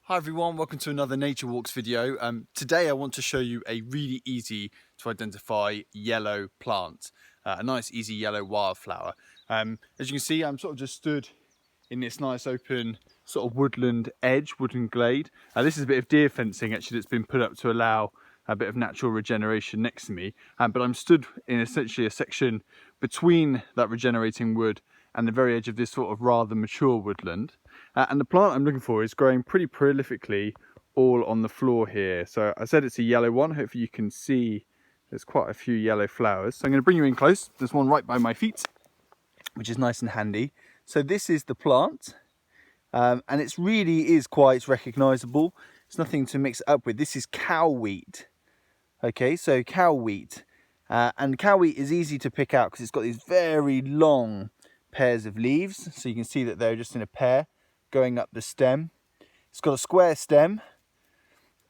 Hi everyone, welcome to another Nature Walks video. Today I want to show you a really easy to identify yellow plant, a nice easy yellow wildflower. As you can see, I'm sort of just stood in this nice open sort of woodland edge, woodland glade. This is a bit of deer fencing actually that's been put up to allow a bit of natural regeneration next to me. But I'm stood in essentially a section between that regenerating wood and the very edge of this sort of rather mature woodland. And the plant I'm looking for is growing pretty prolifically all on the floor here. So I said it's a yellow one. Hopefully you can see there's quite a few yellow flowers. So I'm going to bring you in close. There's one right by my feet, which is nice and handy. So this is the plant, and it really is quite recognisable. It's nothing to mix it up with. This is cow wheat. Okay, so cow wheat. And cow wheat is easy to pick out because it's got these very long pairs of leaves. So you can see that they're just in a pair going up the stem. It's got a square stem,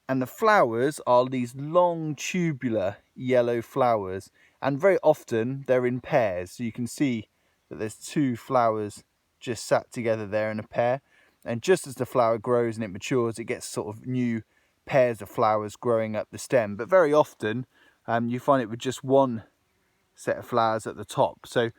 and the flowers are these long tubular yellow flowers, and very often they're in pairs. So you can see that there's two flowers just sat together there in a pair, and just as the flower grows and it matures, it gets sort of new pairs of flowers growing up the stem. But very often you find it with just one set of flowers at the top. So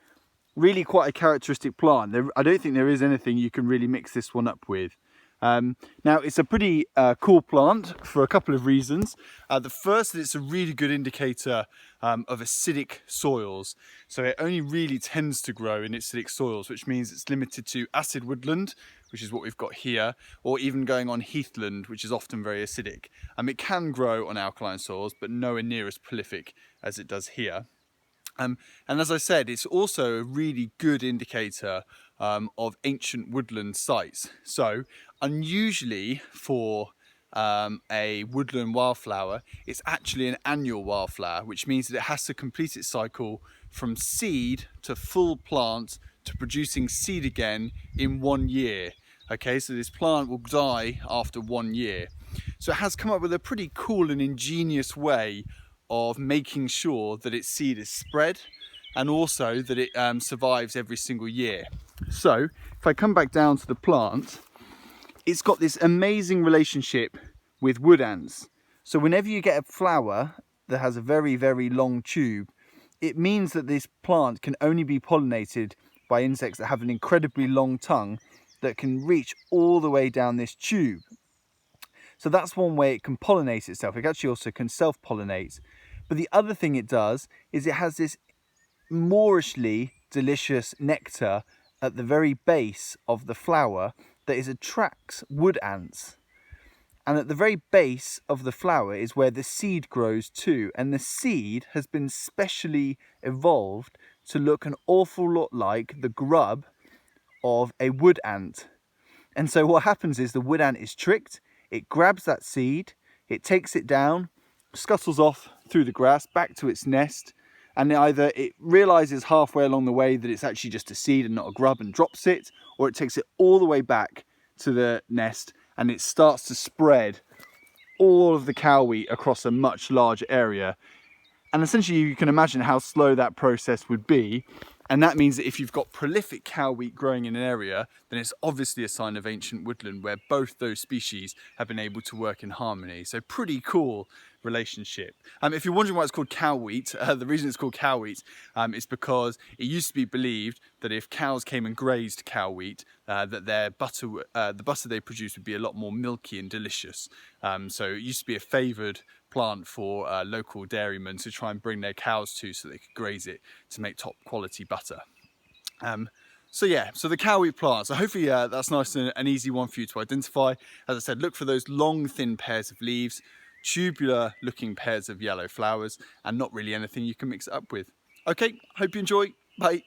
really quite a characteristic plant. I don't think there is anything you can really mix this one up with. Now it's a pretty cool plant for a couple of reasons. The first is it's a really good indicator of acidic soils. So it only really tends to grow in acidic soils, which means it's limited to acid woodland, which is what we've got here, or even going on heathland, which is often very acidic. It can grow on alkaline soils, but nowhere near as prolific as it does here. And as I said, it's also a really good indicator of ancient woodland sites. So unusually for a woodland wildflower, it's actually an annual wildflower, which means that it has to complete its cycle from seed to full plant to producing seed again in 1 year. Okay, so this plant will die after 1 year. So it has come up with a pretty cool and ingenious way of making sure that its seed is spread and also that it survives every single year. So if I come back down to the plant, it's got this amazing relationship with wood ants. So whenever you get a flower that has a very, very long tube, it means that this plant can only be pollinated by insects that have an incredibly long tongue that can reach all the way down this tube. So that's one way it can pollinate itself. It actually also can self-pollinate. But the other thing it does is it has this moorishly delicious nectar at the very base of the flower that attracts wood ants. And at the very base of the flower is where the seed grows too. And the seed has been specially evolved to look an awful lot like the grub of a wood ant. And so what happens is the wood ant is tricked. It grabs that seed, it takes it down, scuttles off through the grass back to its nest, and either it realizes halfway along the way that it's actually just a seed and not a grub and drops it, or it takes it all the way back to the nest and it starts to spread all of the cow wheat across a much larger area. And essentially you can imagine how slow that process would be. And that means that if you've got prolific cow wheat growing in an area, then it's obviously a sign of ancient woodland where both those species have been able to work in harmony. So pretty cool relationship. If you're wondering why it's called cow wheat, the reason it's called cow wheat is because it used to be believed that if cows came and grazed cow wheat, that their butter, the butter they produced would be a lot more milky and delicious. So it used to be a favoured plant for local dairymen to try and bring their cows to so they could graze it to make top quality butter. So yeah, so the cow wheat plant. So hopefully that's nice and an easy one for you to identify. As I said, look for those long thin pairs of leaves, tubular looking pairs of yellow flowers, and not really anything you can mix it up with. Okay, hope you enjoy. Bye.